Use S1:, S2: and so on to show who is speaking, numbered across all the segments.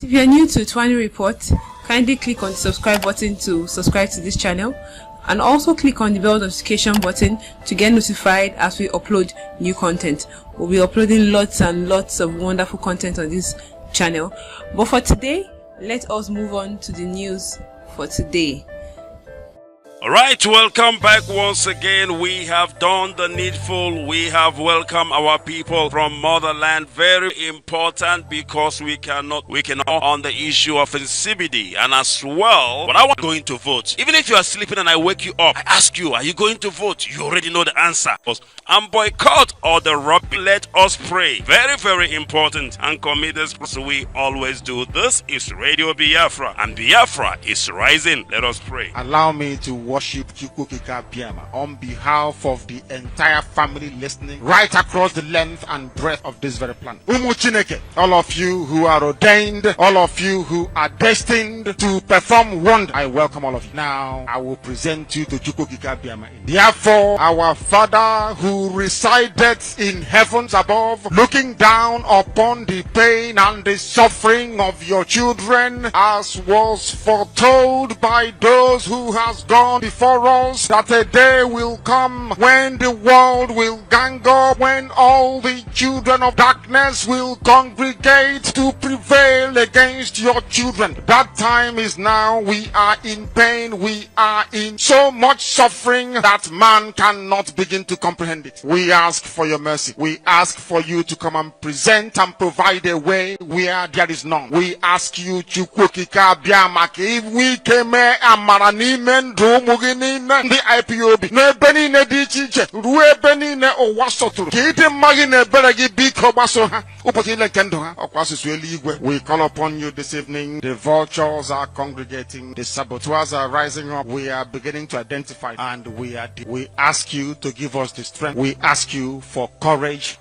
S1: If you are new to Twany Report, kindly click on the subscribe button to subscribe to this channel, and also click on the bell notification button to get notified as we upload new content. We'll be uploading lots and lots of wonderful content on this channel. But for today, let us move on to the news for today.
S2: Alright, welcome back once again. We have done the needful. We have welcomed our people from motherland. Very important, because we cannot on the issue of CBD, and as well, but I want going to vote. Even if you are sleeping and I wake you up, I ask you, are you going to vote? You already know the answer. And boycott or the rubbish. Let us pray. Very, very important and committed. So we always do. This is Radio Biafra, and Biafra is rising. Let us pray.
S3: Allow me to worship Chukwukika Biama on behalf of the entire family listening right across the length and breadth of this very planet. Umu Chineke, all of you who are ordained, all of you who are destined to perform wonder, I welcome all of you. Now, I will present you to Chukwukika Biama. Therefore, our Father who resided in heavens above, looking down upon the pain and the suffering of your children, as was foretold by those who has gone before us, that a day will come when the world will gang up, when all the children of darkness will congregate to prevail against your children. That time is now. We are in pain. We are in so much suffering that man cannot begin to comprehend it. We ask for your mercy. We ask for you to come and present and provide a way where there is none. We ask you, Chukwukika Biama, if we came amaranime the IPOB n'ebe niile dị iche iche ruo ebe niile ụwa sọtụrụ ka ịdị mma gị na ebere gị biko gbaso ha ụbọchị ile nke ndụ ha ọkwa asụsụ eluigwe. We call upon you this evening. The vultures are congregating, the saboteurs are rising up. We are beginning to identify, and we ask you to give us the strength. We ask you for courage.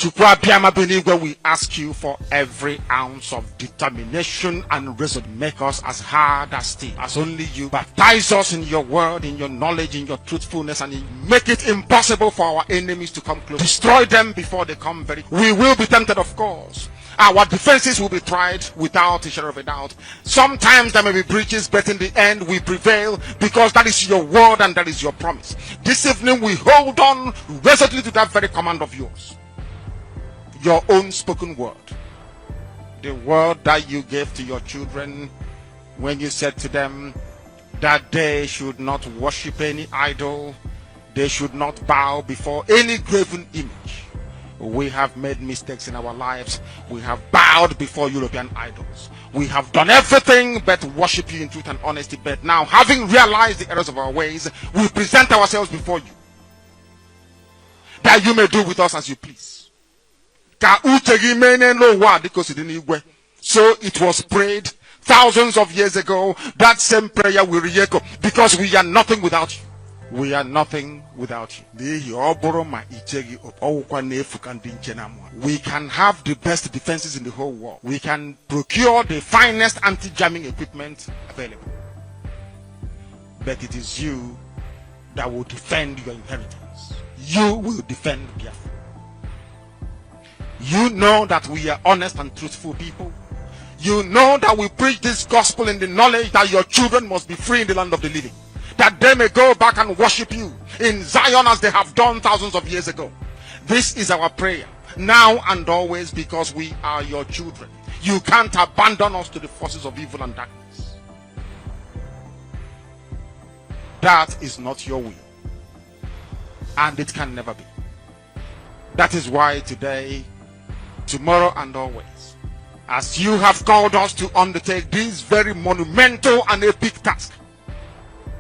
S3: We ask you for every ounce of determination and resolve. Make us as hard as steel as only you. Baptize us in your word, in your knowledge, in your truthfulness, and make it impossible for our enemies to come close. Destroy them before they come very close. We will be tempted, of course. Our defenses will be tried without a shadow of a doubt. Sometimes there may be breaches, but in the end we prevail, because that is your word and that is your promise. This evening we hold on resolutely to that very command of yours. Your own spoken word, the word that you gave to your children when you said to them that they should not worship any idol, they should not bow before any graven image. We have made mistakes in our lives. We have bowed before European idols. We have done everything but worship you in truth and honesty. But now, having realized the errors of our ways, we present ourselves before you, that you may do with us as you please. So it was prayed thousands of years ago. That same prayer will re-echo, because we are nothing without you. We are nothing without you. We can have the best defenses in the whole world. We can procure the finest anti-jamming equipment available. But it is you that will defend your inheritance. You will defend Biafra. You know that we are honest and truthful people. You know that we preach this gospel in the knowledge that your children must be free in the land of the living, that they may go back and worship you in Zion as they have done thousands of years ago. This is our prayer, now and always, because we are your children. You can't abandon us to the forces of evil and darkness. That is not your will, and it can never be. That is why today, tomorrow, and always, as you have called us to undertake this very monumental and epic task,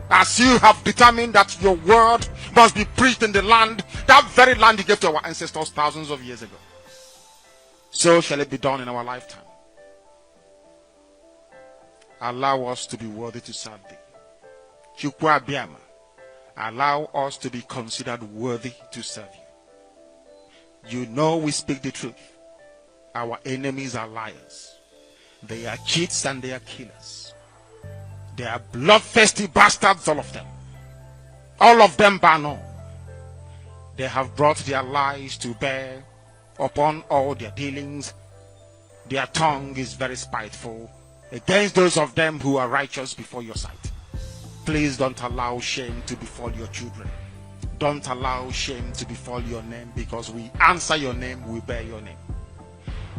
S3: as you have determined that your word must be preached in the land, that very land you gave to our ancestors thousands of years ago, so shall it be done in our lifetime. Allow us to be worthy to serve thee. Chukwu Abiama, allow us to be considered worthy to serve you. You know we speak the truth. Our enemies are liars. They are cheats and they are killers. They are bloodthirsty bastards, all of them. All of them bar none. They have brought their lies to bear upon all their dealings. Their tongue is very spiteful against those of them who are righteous before your sight. Please don't allow shame to befall your children. Don't allow shame to befall your name, because we answer your name, we bear your name.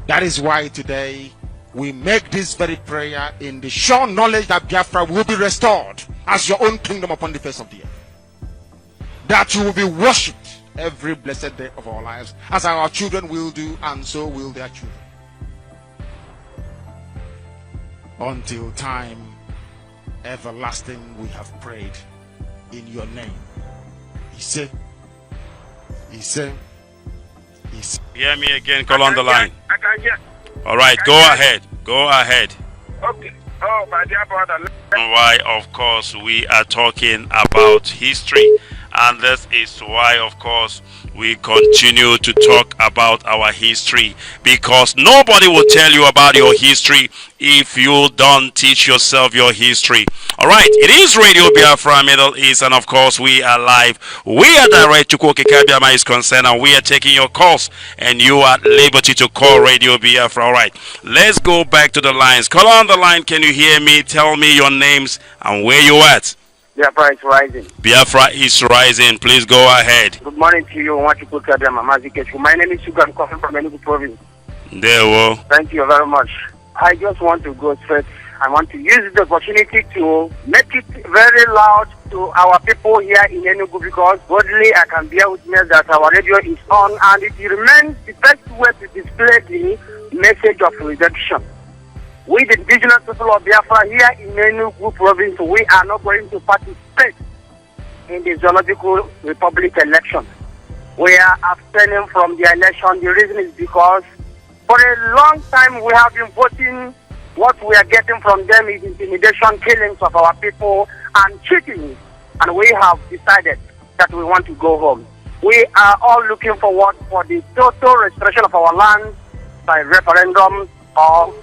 S3: That is why today we make this very prayer in the sure knowledge that Biafra will be restored as your own kingdom upon the face of the earth. That you will be worshipped every blessed day of our lives, as our children will do, and so will their children. Until time everlasting we have prayed in your name. He said.
S2: Hear me again, call on the line.
S4: I can hear.
S2: All right, go ahead. Go ahead.
S4: Okay. Oh, my dear brother.
S2: Why, of course, we are talking about history. And this is why, of course, we continue to talk about our history, because nobody will tell you about your history if you don't teach yourself your history. All right, it is Radio Biafra Middle East, and of course we are live. We are direct to Kikabiama is concerned, and we are taking your calls, and you are at liberty to call Radio Biafra. All right, let's go back to the lines. Call on the line. Can you hear me? Tell me your names and where you at.
S4: Biafra is rising.
S2: Biafra is rising. Please go ahead.
S4: Good morning to you. My name is Sugar. I'm coming from Enugu province.
S2: There we go.
S4: Thank you very much. I just want to go straight. I want to use the opportunity to make it very loud to our people here in Enugu, because boldly I can bear witness that our radio is on, and it remains the best way to display the message of redemption. We, the indigenous people of Biafra here in Enugu province, we are not going to participate in the Zoological Republic election. We are abstaining from the election. The reason is because for a long time we have been voting. What we are getting from them is intimidation, killings of our people, and cheating. And we have decided that we want to go home. We are all looking forward for the total restoration of our land by referendum or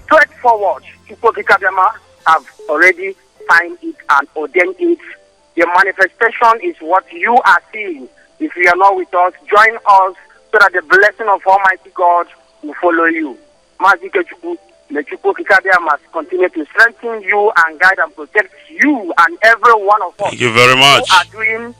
S4: straightforward. Chukwuka Kabiama have already signed it and ordained it. The manifestation is what you are seeing. If you are not with us, join us so that the blessing of Almighty God will follow you. The Chukwuka Kabiama must continue to strengthen you and guide and protect you and every one of us.
S2: Thank you very much.
S4: Who are doing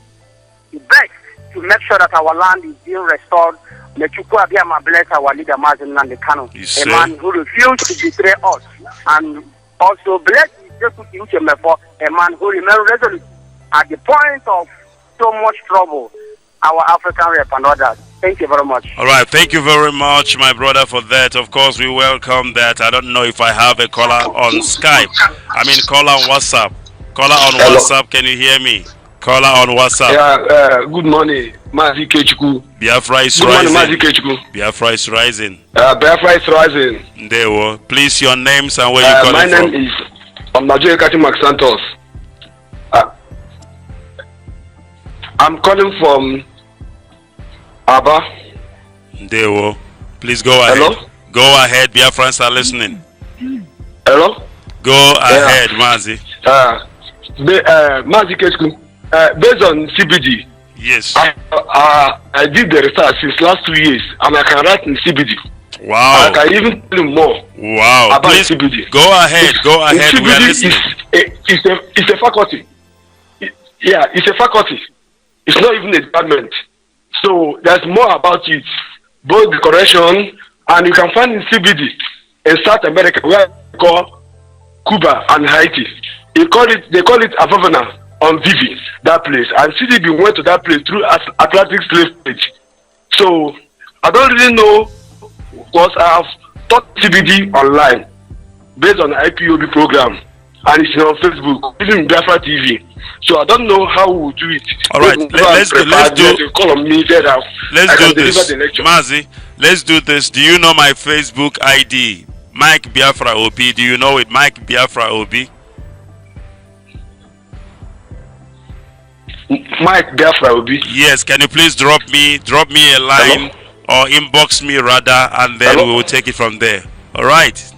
S4: the best to make sure that our land is being restored. The Chukwuka Kabiama bless our leader Mazin Nandekano, a man who refused to betray us, and also bless a man who remained resolute at the point of so much trouble, our African rep and others. Thank you very much.
S2: All right, thank you very much, my brother, for that. Of course, we welcome that. I don't know if I have a caller on Skype. I mean, caller on WhatsApp. Caller on WhatsApp, can you hear me? Caller on WhatsApp.
S5: Yeah, good morning, Mazi Kechukwu.
S2: Biafra is
S5: good
S2: rising.
S5: Morning, Mazi Kechukwu.
S2: Biafra is rising.
S5: Biafra is rising.
S2: There we go. Please, your names and where you calling from.
S5: My name is Omajo Ekati Max Santos. I'm calling from Aba.
S2: There we go. Please go ahead.
S5: Hello?
S2: Go ahead, Biafrans are listening.
S5: Hello?
S2: Go ahead, Mazi.
S5: Mazi Kechukwu, based on CBD,
S2: yes.
S5: I did the research since last 2 years, and I can write in CBD.
S2: Wow.
S5: I can even tell you more.
S2: Wow.
S5: About
S2: Please,
S5: CBD.
S2: Go ahead. Go ahead.
S5: CBD
S2: we are listening.
S5: It's a faculty. It's a faculty. It's not even a department. So there's more about it, both the correction, and you can find in CBD in South America, where they call Cuba and Haiti. They call it Avavana on Vivi, that place. And CDB went to that place through Atlantic slave trade. So I don't really know, because I have taught CBD online based on the IPOB program, and it's on Facebook, even Biafra TV. So I don't know how we will do it.
S2: All right, let's do this. Mazi, let's do this. Do you know my Facebook ID? Mike Biafra OB. Do you know it? Mike Biafra OB.
S5: Mike Biafra OB.
S2: Yes, can you please drop me a line? Hello? Or inbox me rather, and then we will take it from there. All right.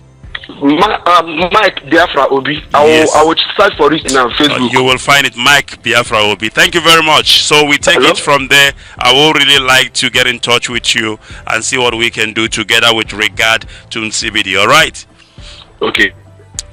S5: Mike Biafra Obi. I will search for it now on Facebook.
S2: You will find it, Mike Biafra Obi. Thank you very much. So we take it from there. I would really like to get in touch with you and see what we can do together with regard to CBD. All right?
S5: Okay.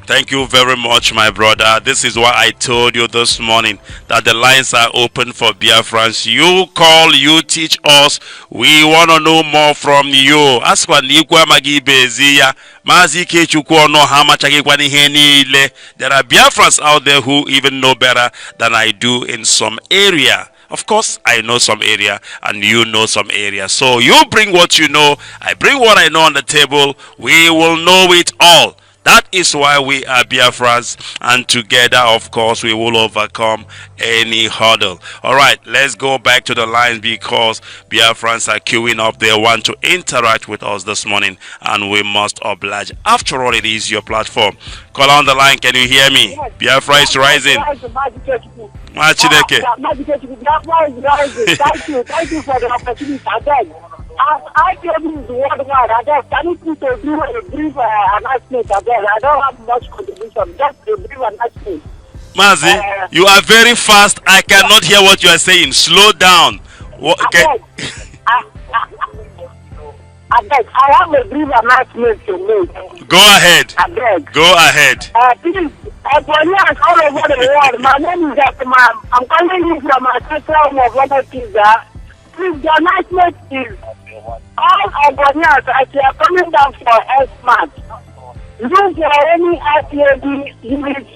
S2: Thank you very much, my brother. This is what I told you this morning, that the lines are open for Biafrans. You call, you teach us. We want to know more from you. Ask what Nikwa Magi Bezia, Mazi Kechukwo no Hamachagwani Henile. There are Biafrans out there who even know better than I do in some area. Of course, I know some area and you know some area. So you bring what you know, I bring what I know on the table. We will know it all. That is why we are Biafrans, and together, of course, we will overcome any hurdle. All right, let's go back to the line because Biafrans are queuing up. They want to interact with us this morning, and we must oblige. After all, it is your platform. Call on the line. Can you hear me? Yes. Biafra is rising.
S4: Thank you for the opportunity. I tell you the worldwide. Can you put a brief announcement again? I don't have much contribution. Just a brief announcement.
S2: Mazi, you are very fast. I cannot hear what you are saying. Slow down. Okay.
S4: I have a brief announcement to make.
S2: Go ahead. Go ahead.
S4: Please, all over the world. My name is Atman. I'm calling you from a central home of Robert Pizza. Please, the announcement is all Albanians as they are coming down for S-March. Look for any RTAB unit.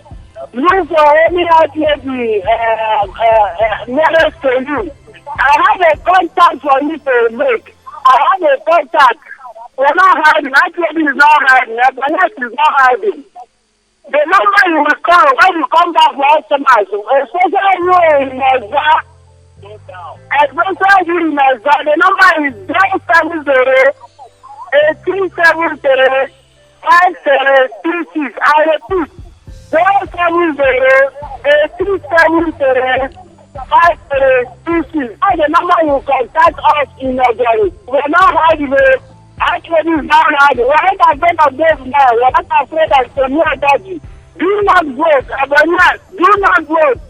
S4: Look for any RTAB nearest to you. I have a contact for you to make. I have a contact. We're not hiding. RTAB is not hiding. Albanians is not hiding. The number you will call when you come back for S-March, especially you in Nigeria. Especially in Nigeria, the number is 070 8373 5336. I repeat, 070 8373 5336. That's the number you contact us in Nigeria. We're not hiding it. Actually, it's not hiding. We're not afraid of this now. We're not afraid of Sonia. Do not vote. Abanias, do not vote.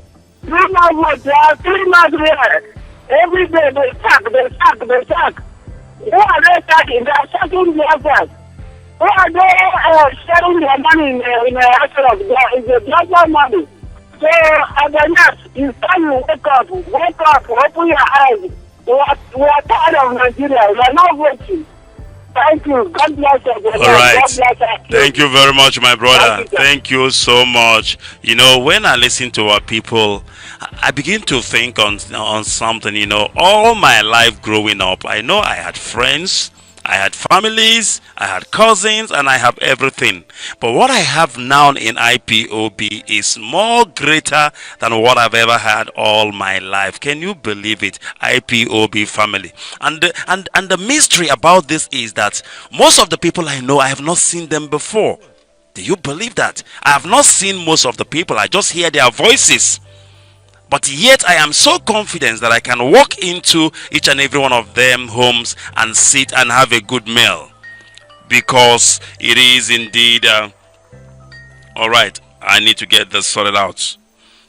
S4: Do not vote. They are still not here. Every day they sack. Who are they sacking? They are sacking their friends. Who are they sharing their money in a action of it's a blood money. So, Abanias, it's time you wake up, open your eyes. We are tired of Nigeria. We are not voting. Thank you. God bless you.
S2: All right. Thank you very much, my brother. Thank you so much. You know, when I listen to our people, I begin to think on something. You know, all my life growing up, I know I had friends, I had families, I had cousins, and I have everything. But what I have now in IPOB is more greater than what I've ever had all my life. Can you believe it? IPOB family. And the mystery about this is that most of the people I know, I have not seen them before. Do you believe that? I have not seen most of the people. I just hear their voices. But yet I am so confident that I can walk into each and every one of them homes and sit and have a good meal. Because it is indeed... all right, I need to get this sorted out.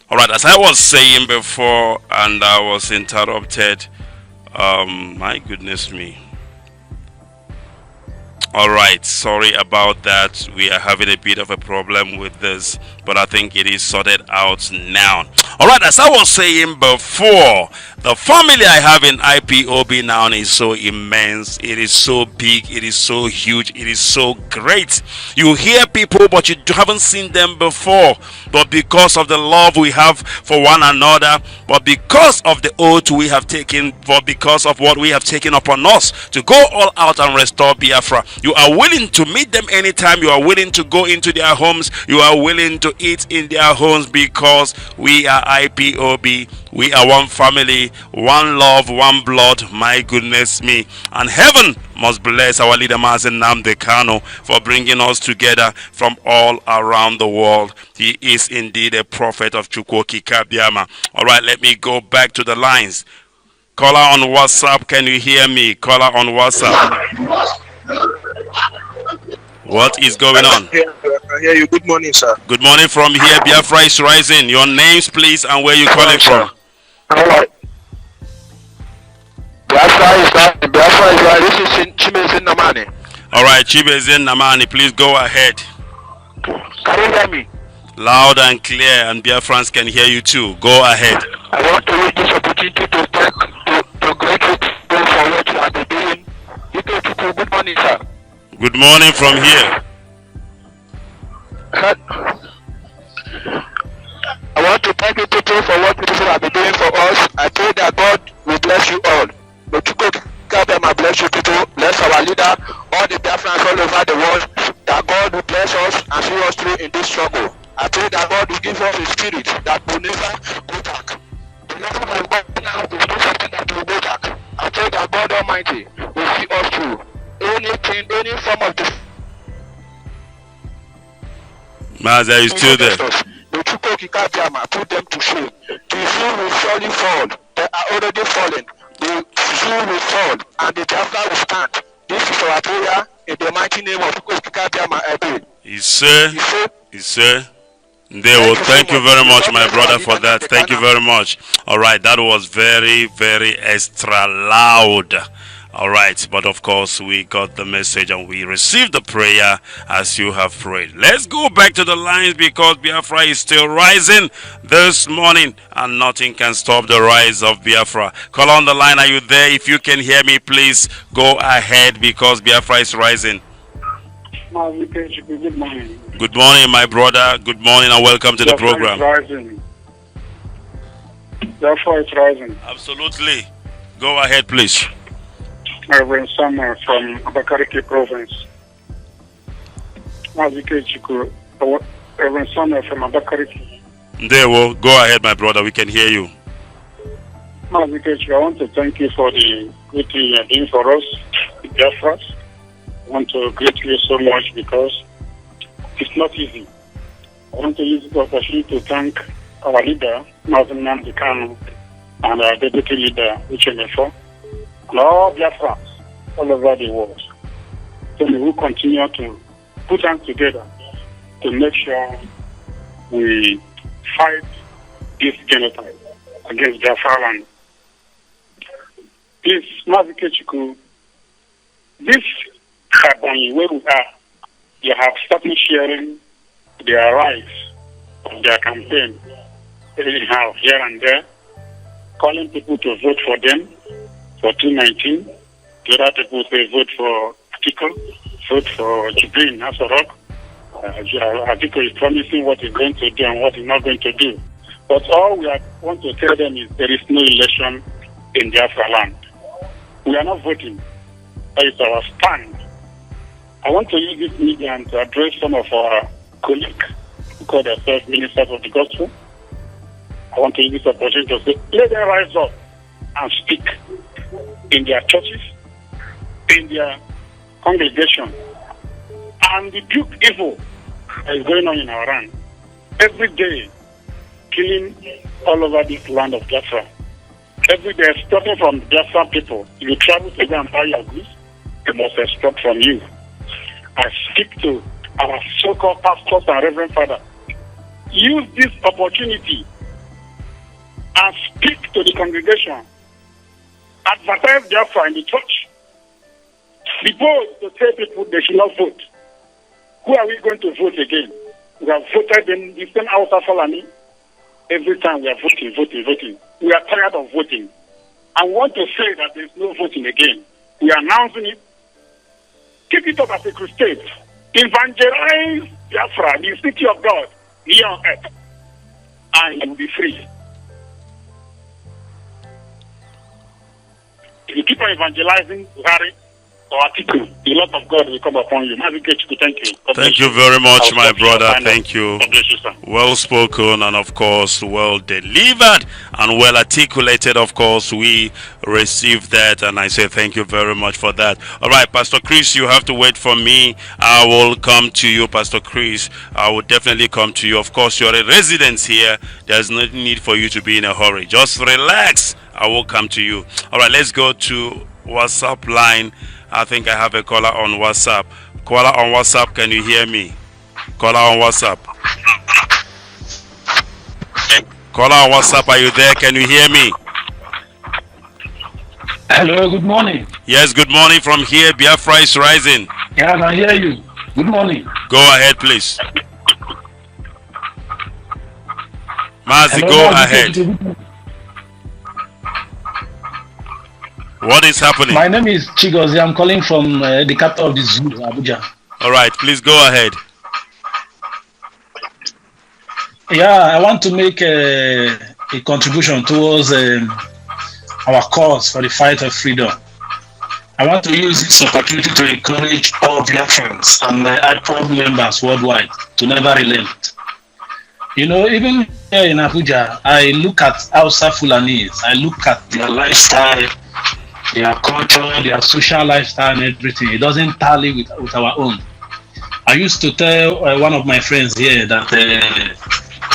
S2: All right, as I was saying before and I was interrupted. My goodness me. All right, sorry about that. We are having a bit of a problem with this, but I think it is sorted out now. All right, as I was saying before, the family I have in IPOB now is so immense. It is so big. It is so huge. It is so great. You hear people, but you haven't seen them before. But because of the love we have for one another, but because of the oath we have taken, but because of what we have taken upon us to go all out and restore Biafra, you are willing to meet them anytime. You are willing to go into their homes. You are willing to eat in their homes because we are IPOB. We are one family, one love, one blood. My goodness me. And heaven must bless our leader Mazen Nnamdi Kanu for bringing us together from all around the world. He is indeed a prophet of Chukwoki Kabiama. All right, let me go back to the lines. Caller on WhatsApp, can you hear me? Caller on WhatsApp. What is going on?
S6: I hear you. Good morning, sir.
S2: Good morning from here. Biafra is rising. Your names, please, and where you calling from?
S6: All right. Biafra is rising. Biafra is rising. This is Chimezin Namani.
S2: All right, Chibezin Namani, please go ahead.
S6: Can you hear me?
S2: Loud and clear, and Biafrans can hear you too. Go ahead.
S6: I want to use this opportunity to thank to great people for what you have been doing. Good morning, sir.
S2: Good morning from here.
S6: I want to thank you people for what people have been doing for us. I pray that God will bless you all. But you go God bless you people, bless our leader, all the Biafrans all over the world, that God will bless us and see us through in this struggle. I pray that God will give us a spirit that will never go back. The level of God now will do something that will go back. I pray that God Almighty will see us through. Anything, any form of this.
S2: Maza, you still there?
S6: Put them to shame. The zoo will surely fall. They are already fallen. The zoo will fall and the Biafra will stand. This is our prayer in the mighty name of Kikabiama.
S2: Yes, sir. Yes, sir. Thank you very much, my brother, for that. Thank you very much. All right, that was very, very extra loud. All right, but of course we got the message and we received the prayer as you have prayed. Let's go back to the lines because Biafra is still rising this morning and nothing can stop the rise of Biafra. Call on the line. Are you there? If you can hear me, please go ahead because Biafra is rising.
S7: Good morning.
S2: Good morning, my brother. Good morning and welcome to the program.
S7: Biafra is rising.
S2: Absolutely. Go ahead, please.
S7: Reverend Samuel from Abakaliki province. Reverend Samuel from Abakaliki.
S2: There, well, go ahead, my brother. We can hear you.
S7: I want to thank you for the good thing you are doing for us, the Biafras. I want to greet you so much because it's not easy. I want to use this opportunity to thank our leader, Mazen Namdekanu, and our deputy leader, HMFO. And all Biafrans all over the world. So we will continue to put hands together to make sure we fight this genocide against Biafra land. This Mazikechiku, this Kabani, where we are, they have started sharing their rights of their campaign anyhow here and there, calling people to vote for them for 2019. The other people say vote for Article, vote for JUBRIL of Sudan. Article is promising what he's going to do and what he's not going to do. But all we want to tell them is there is no election in Biafra land. We are not voting. That is our stand. I want to use this medium to address some of our colleagues who call themselves ministers of the gospel. I want to use this opportunity to say, let them rise up and speak in their churches, in their congregation, and rebuke evil that is going on in our land. Every day, killing all over this land of Biafra. Every day, starting from Biafra people. If you travel to go and buy your goods, they must extract from you. I speak to our so-called pastors and reverend father. Use this opportunity and speak to the congregation. Advertise Biafra in the church. Be bold to tell people they should not vote. Who are we going to vote again? We have voted in the same House of Fulani. Every time we are voting. We are tired of voting. I want to say that there is no voting again. We are announcing it. Keep it up as a crusade. Evangelize Biafra, the city of God, here on earth, and you will be free. If you keep on evangelizing Buhari or Article, the love of God will come upon you. Thank you.
S2: Thank you very much, my brother. Thank you.
S7: God bless you, sir.
S2: Well spoken and, of course, well delivered and well articulated. Of course, we received that, and I say thank you very much for that. All right, Pastor Chris, you have to wait for me. I will come to you, Pastor Chris. I will definitely come to you. Of course, you're a resident here. There's no need for you to be in a hurry. Just relax. I will come to you. All right, let's go to WhatsApp line. I think I have a caller on WhatsApp. Caller on WhatsApp, can you hear me? Caller on WhatsApp. Caller on WhatsApp, are you there? Can you hear me?
S8: Hello, good morning.
S2: Yes, good morning from here. Biafra is rising.
S8: Yeah, I can hear you. Good morning.
S2: Go ahead, please. Mazi,
S8: Hello,
S2: go ahead. What is happening?
S8: My name is Chigozie. I'm calling from the capital of the zoo, Abuja.
S2: All right, please go ahead.
S8: Yeah, I want to make a contribution towards our cause for the fight of freedom. I want to use this opportunity to encourage all Biafrans and IPOB members worldwide to never relent. You know, even here in Abuja, I look at Hausa Fulanis, I look at their lifestyle, their culture, their social lifestyle and everything. It doesn't tally with our own. I used to tell one of my friends here that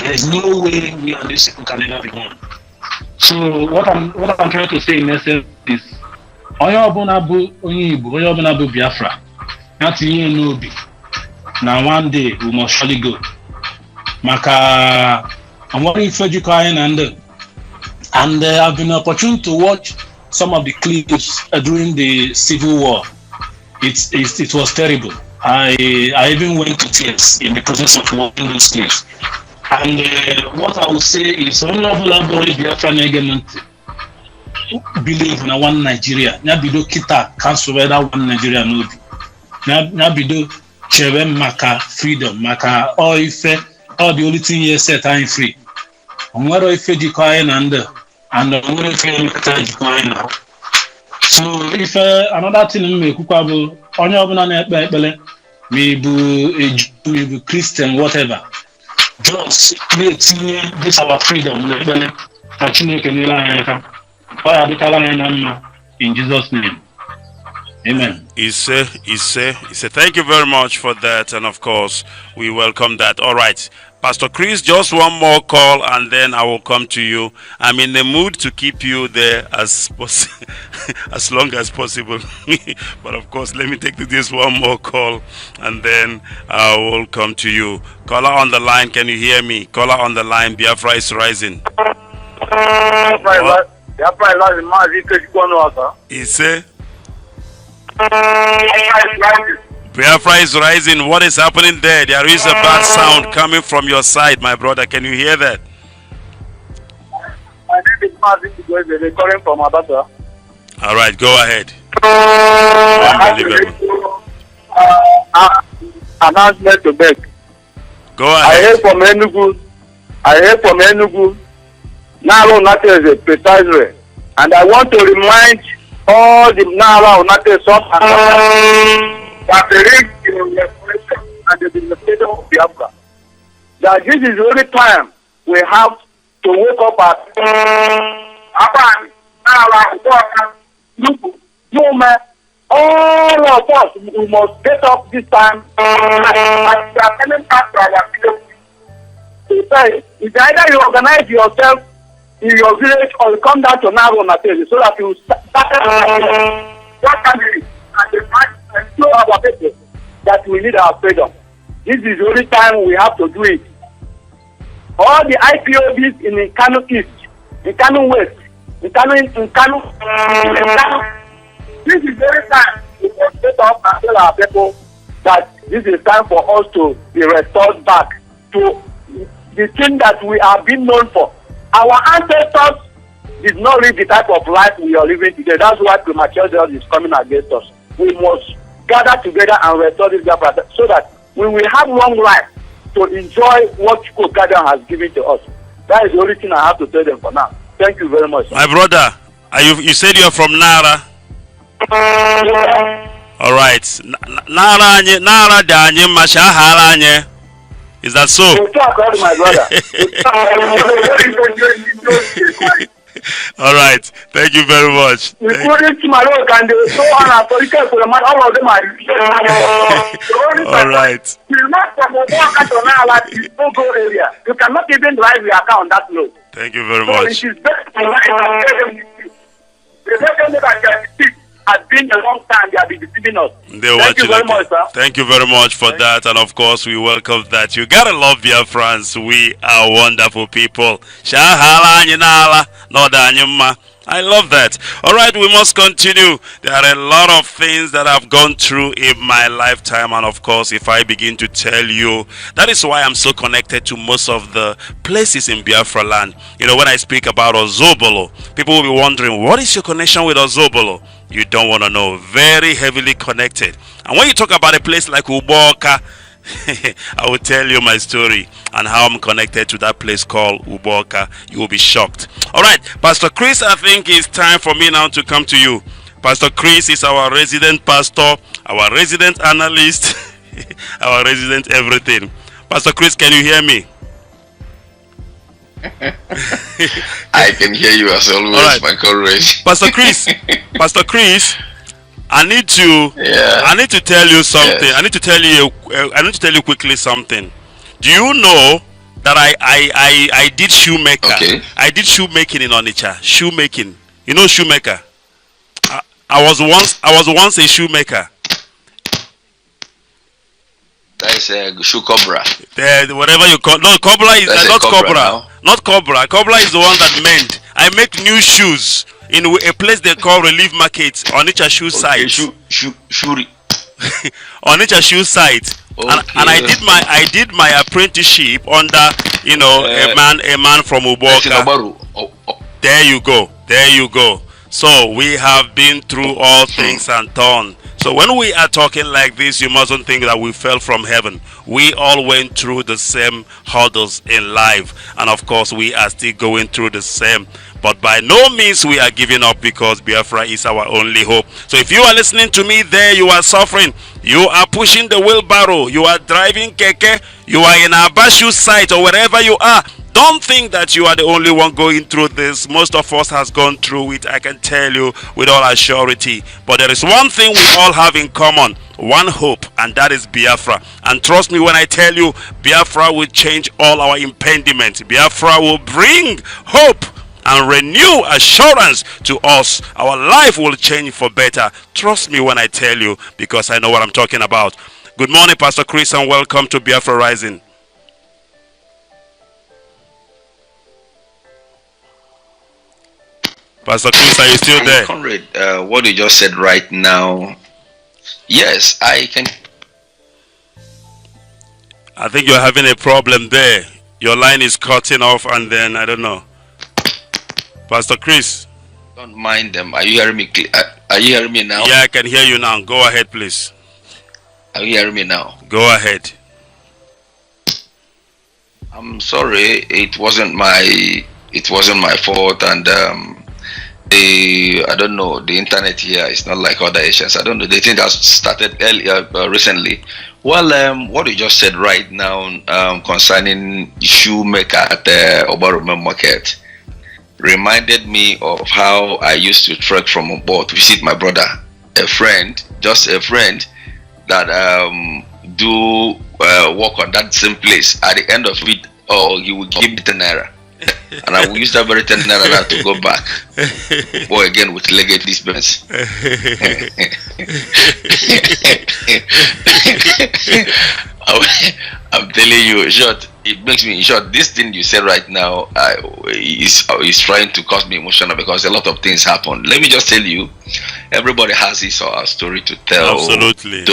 S8: there's no way we and these people can ever be one. So what I'm trying to say in essence is onye ọbụla bụ onye Igbo, onye ọbụla bụ Biafra, ya tinye n'obi na one day we must surely go. Maka amwari ife jikọ anyị na ndị. And I've been opportune to watch some of the clips during the Civil War. It was terrible. I even went to tears in the process of watching those clips. And what I will say is, only believe in one Nigeria. Nabido kita cancel whether one Nigeria no be. Nabido chebe maka freedom, maka all the only thing you set time free. Onwero ife jikọ and onwero ife jikọ now. So if another thing me kwukwa bụ onye ọbụla na-ekpe ekpele, maybe Christian, whatever. Just create this our freedom. In Jesus' name. Amen.
S2: Thank you very much for that, and of course we welcome that. All right, Pastor Chris, just one more call and then I will come to you. I'm in the mood to keep you there as long as possible. But of course, let me take this one more call and then I will come to you. Caller on the line, can you hear me? Caller on the line, Biafra is rising. Biafra is rising. What is happening there? There is a bad sound coming from your side, my brother. Can you hear that?
S4: My name is Mazi Igwe, calling from Abata.
S2: All right, go ahead.
S4: Announcement to beg.
S2: Go ahead.
S4: I heard from Enugu. Now Onate is a precisely, and I want to remind all the Nara Onate that the restoration and the administration of Biafra, that this is the only time we have to wake up all of us, we must get up this time and we are coming back to our village. It's either you organize yourself in your village or you come down to Naro Onate so that you start your family and show our people that we need our freedom. This is the only time we have to do it. All the IPOBs in Kano East, in Kano West, in Kano, this is the very time we must get up and tell our people that this is time for us to be restored back to the thing that we are being known for. Our ancestors did not live the type of life we are living today. That's why premature death is coming against us. We must gather together and restore this gap so that we will have long life to enjoy what Chukwu has given to us. That is the only thing I have to tell them for now. Thank you very much.
S2: My brother, you said you're from Nara. All right. Nara danye mashaharanye. Is that so?
S4: My brother.
S2: All right. Thank you very much. All right.
S4: You cannot even drive your car on that road.
S6: has been a long time they have been deceiving us.
S2: Thank you very much, sir. Thank you very much for that, and of course we welcome that. You gotta love Biafrans. We are wonderful people. Shahala nyinala, no danyuma. I love that. All right, we must continue. There are a lot of things that I've gone through in my lifetime, and of course, if I begin to tell you, that is why I'm so connected to most of the places in Biafra land. You know, when I speak about Ozobolo, people will be wondering, what is your connection with Ozobolo? You don't want to know. Very heavily connected. And when you talk about a place like Uboka, I will tell you my story and how I'm connected to that place called Uboka. You will be shocked. All right, Pastor Chris, I think it's time for me now to come to you. Pastor Chris is our resident pastor, our resident analyst, our resident everything. Pastor Chris, can you hear me?
S9: I can hear you as always, right. My courage.
S2: Pastor Chris, I need to tell you something. Yes. I need to tell you quickly something. Do you know that I did shoemaker?
S9: Okay.
S2: I did shoemaking in Onitsha. Shoemaking. You know shoemaker? I was once a shoemaker.
S9: That is a shoe cobra.
S2: Whatever you call. No, cobra is not cobra.
S9: Now.
S2: Not cobra. Cobra is the one that mend. I make new shoes in a place they call Relief Market, Onitsha shoe site. Onitsha shoe site. Okay. And I did my apprenticeship under a man from Uboka. There you go. So we have been through all things and done. So when we are talking like this, you mustn't think that we fell from heaven. We all went through the same hurdles in life. And of course, we are still going through the same. But by no means we are giving up, because Biafra is our only hope. So if you are listening to me there, you are suffering. You are pushing the wheelbarrow. You are driving keke. You are in a bashu site or wherever you are. Don't think that you are the only one going through this. Most of us has gone through it, I can tell you with all assurity. But there is one thing we all have in common, one hope, and that is Biafra. And trust me when I tell you, Biafra will change all our impediments. Biafra will bring hope and renew assurance to us. Our life will change for better. Trust me when I tell you, because I know what I'm talking about. Good morning, Pastor Chris, and welcome to Biafra Rising. Pastor Chris, are you still there?
S9: Conrad, what you just said right now, yes, I can.
S2: I think you're having a problem there. Your line is cutting off, and then, I don't know. Pastor Chris.
S9: Don't mind them. Are you hearing me? Are you hearing me now?
S2: Yeah, I can hear you now. Go ahead, please.
S9: Are you hearing me now?
S2: Go ahead.
S9: I'm sorry. It wasn't my fault, and I don't know, the internet here is not like other Asians. I don't know, they think that started earlier, recently. Well, what you just said right now concerning shoemaker at the Obarume market reminded me of how I used to trek from Obo to visit my brother, just a friend that do work on that same place. At the end of it, he would give me 10 naira. And I will use that very 10 naira to go back. Or again with legate these bands. I'm telling you, short, it makes me short. This thing you said right now is trying to cause me emotional, because a lot of things happen. Let me just tell you, everybody has his or her story to tell.
S2: Absolutely.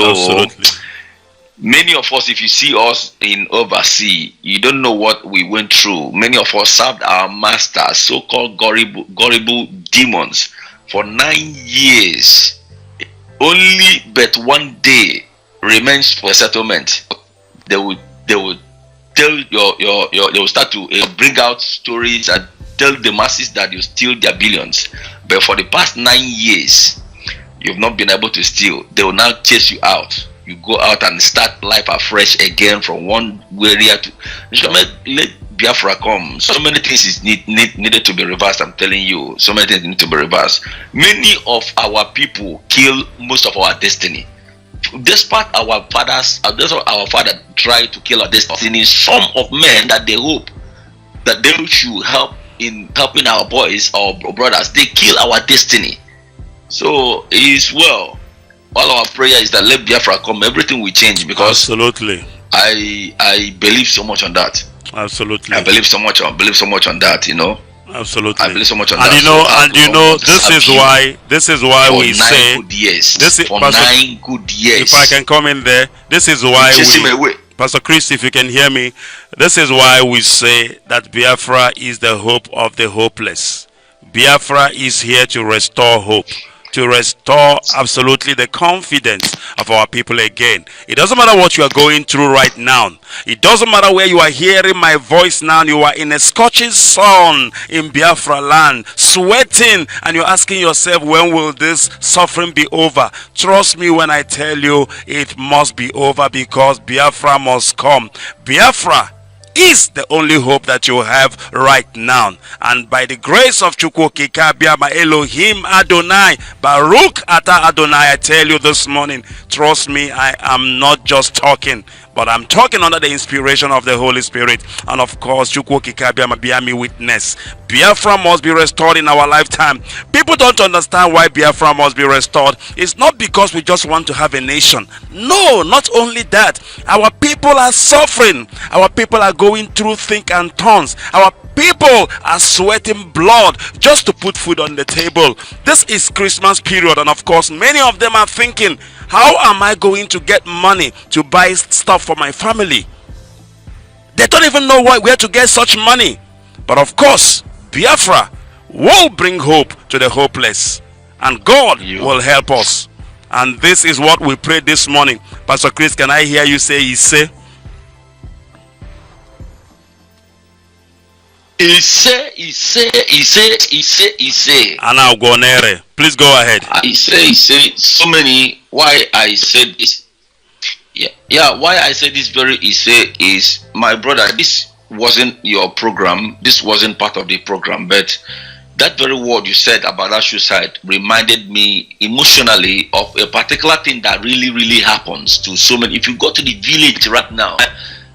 S9: Many of us, if you see us in overseas, you don't know what we went through. Many of us served our masters, so-called gullible demons, for 9 years. Only but one day remains for settlement. They will tell they will start to bring out stories and tell the masses that you steal their billions. But for the past 9 years, you've not been able to steal. They will now chase you out. You go out and start life afresh again from one area to let Biafra come. So many things is needed to be reversed. I'm telling you, so many things need to be reversed. Many of our people kill most of our destiny. Despite our father tried to kill our destiny, some of men that they hope that they should help in helping our boys or brothers, they kill our destiny. So it's well. All our prayer is that let Biafra come, everything will change, because
S2: absolutely,
S9: I believe so much on that.
S2: Absolutely,
S9: I believe so much on that. You know.
S2: Absolutely,
S9: I believe so much on
S2: and
S9: that.
S2: This is why we say
S9: this is for Pastor, 9 good years.
S2: If I can come in there, this is why Pastor Chris, if you can hear me, this is why we say that Biafra is the hope of the hopeless. Biafra is here to restore hope, to restore absolutely the confidence of our people again. It doesn't matter what you are going through right now. It doesn't matter where you are hearing my voice now. You are in a scorching sun in Biafra land, sweating, and you're asking yourself, when will this suffering be over? Trust me when I tell you it must be over, because Biafra must come. Biafra is the only hope that you have right now. And by the grace of Chukwu Kikabiama Elohim Adonai, Baruch Ata Adonai, I tell you this morning, trust me, I am not just talking, but I'm talking under the inspiration of the Holy Spirit. And of course, Chukwu Kikabiama Biami witness. Biafra must be restored in our lifetime. People don't understand why Biafra must be restored. It's not because we just want to have a nation. No, not only that. Our people are suffering. Our people are going through thick and thorns. Our people are sweating blood just to put food on the table. This is Christmas period, and of course, many of them are thinking, how am I going to get money to buy stuff for my family? They don't even know where to get such money. But of course, Biafra will bring hope to the hopeless, and God will help us. And this is what we pray this morning. Pastor Chris, can I hear you say Ise?
S9: Ise.
S2: Ana Ugonere. Please go ahead.
S9: Ise. So many. Why I said this? Yeah. Why I said this very Ise is, my brother, this wasn't your program. This wasn't part of the program, but that very word you said about that suicide reminded me emotionally of a particular thing that really happens to so many. If you go to the village right now,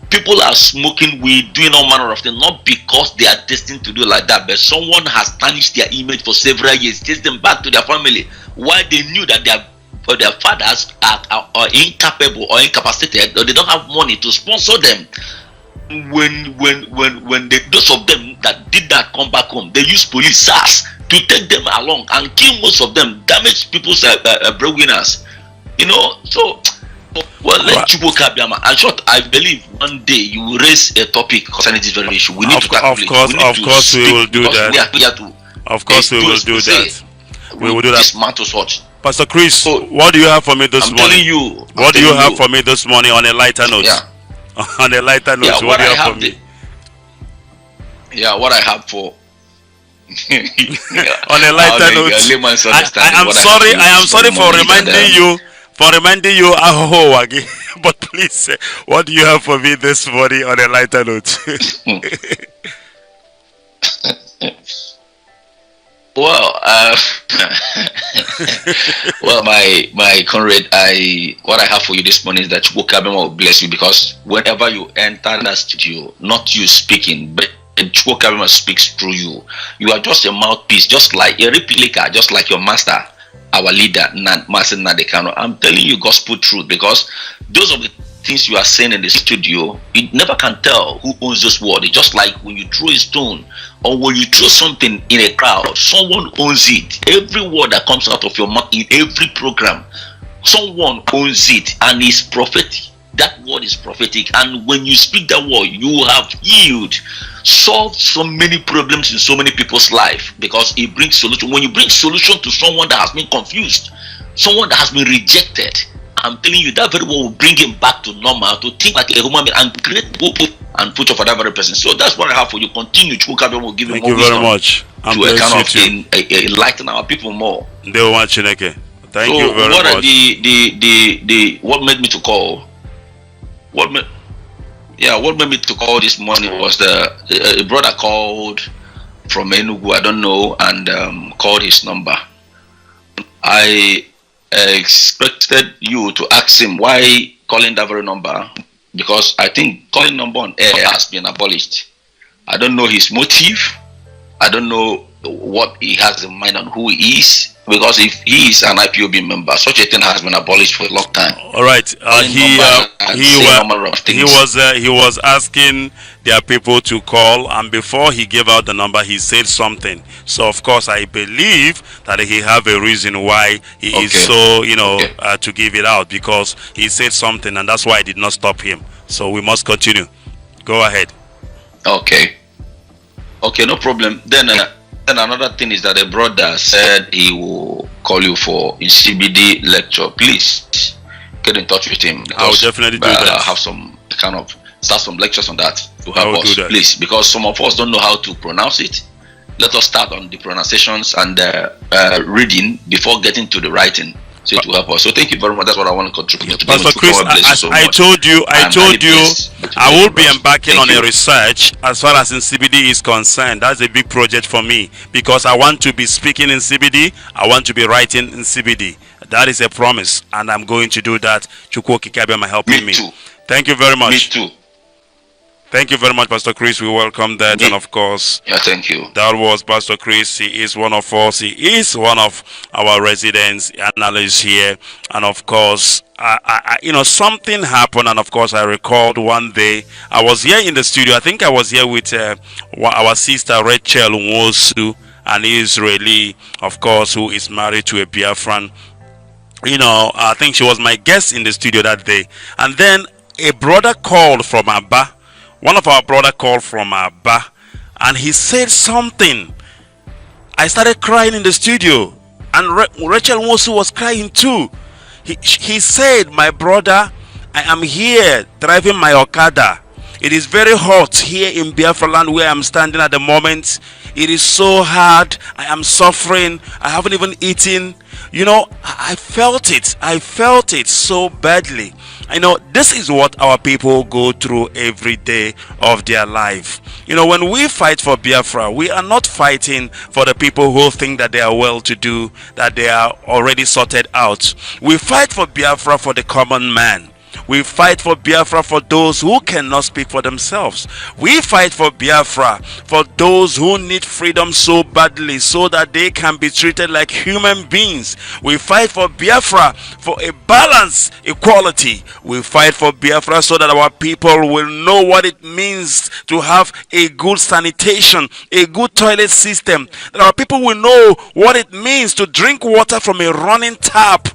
S9: people are smoking weed, doing all manner of things, not because they are destined to do like that, but someone has tarnished their image for several years, chased them back to their family, while they knew that their fathers are incapable or incapacitated, or they don't have money to sponsor them. When those of them that did that come back home, they use police SARS to take them along and kill most of them, damage people's breadwinners. You know, so. Well, let Chukwu Kabiama. In short, I believe one day you will raise a topic concerning this very issue. We need to tackle it.
S2: Of course, we will do that. Of course, we will do that. We will do that.
S9: Dismantle such.
S2: Pastor Chris, what do you have for me this morning? What do you have for me this morning on a lighter note?
S9: Yeah.
S2: On a lighter note, what do you have for me?
S9: Yeah, what I have for.
S2: On a lighter note, I am sorry for reminding you. Again. But please, what do you have for me this morning on a lighter note?
S9: Well, well, my comrade, what I have for you this morning is that Chukwu Kabiama will bless you, because whenever you enter that studio, not you speaking, but Chukwu Kabiama speaks through you. You are just a mouthpiece, just like a replica, just like your master, our leader, Master Nadekano. I'm telling you gospel truth, because those of the things you are saying in the studio, you never can tell who owns this word. It's just like when you throw a stone or when you throw something in a crowd, someone owns it. Every word that comes out of your mouth in every program, someone owns it, and it's prophetic. That word is prophetic, and when you speak that word, you have healed, solved so many problems in so many people's life, because it brings solution. When you bring solution to someone that has been confused, someone that has been rejected, I'm telling you, that very word will bring him back to normal, to think like a human being and create hope and future for that very person. So that's what I have for you. Continue. Chukwu Kabiama will give you more wisdom.
S2: Thank you very much.
S9: To enlighten our people more.
S2: Thank you very much.
S9: What made me to call? What made me to call this morning was a brother called from Enugu, I don't know, and called his number. I expected you to ask him why calling that very number, because I think calling number on air has been abolished. I don't know his motive. I don't know what he has in mind on who he is. Because if he is an IPOB member, such a thing has been abolished for a long time.
S2: All right. He was asking their people to call, and before he gave out the number, he said something. So of course, I believe that he have a reason why he is so, to give it out, because he said something, and that's why I did not stop him. So we must continue. Go ahead.
S9: Okay, no problem. Then another thing is that a brother said he will call you for a CBD lecture. Please get in touch with him.
S2: I will definitely do that.
S9: Have some start some lectures on that to help us, please, because some of us don't know how to pronounce it. Let us start on the pronunciations and reading before getting to the writing. So it will help us. So thank you very much. That's what I want to contribute.
S2: Pastor Chris, I told you, I will be embarking on a research as far as in CBD is concerned. That's a big project for me, because I want to be speaking in CBD. I want to be writing in CBD. That is a promise, and I'm going to do that. Chukwu Kikabema helping me. Thank you very much.
S9: Me too.
S2: Thank you very much, Pastor Chris. We welcome that. And of course,
S9: thank you.
S2: That was Pastor Chris. He is one of us. He is one of our residents, analysts here. And of course, something happened. And of course, I recalled one day I was here in the studio. I think I was here with our sister Rachel Nwosu, an Israeli, of course, who is married to a Biafran. I think she was my guest in the studio that day. And then a brother called from Abba. One of our brother called from Abba, and he said something. I started crying in the studio, and Rachel Nwosu was crying too. He said, "My brother, I am here driving my Okada. It is very hot here in Biafra land where I'm standing at the moment. It is so hard. I am suffering. I haven't even eaten. I felt it. I felt it so badly. This is what our people go through every day of their life. When we fight for Biafra, we are not fighting for the people who think that they are well-to-do, that they are already sorted out. We fight for Biafra for the common man. We fight for Biafra for those who cannot speak for themselves. We fight for Biafra for those who need freedom so badly so that they can be treated like human beings. We fight for Biafra for a balance, equality. We fight for Biafra so that our people will know what it means to have a good sanitation, a good toilet system. That our people will know what it means to drink water from a running tap.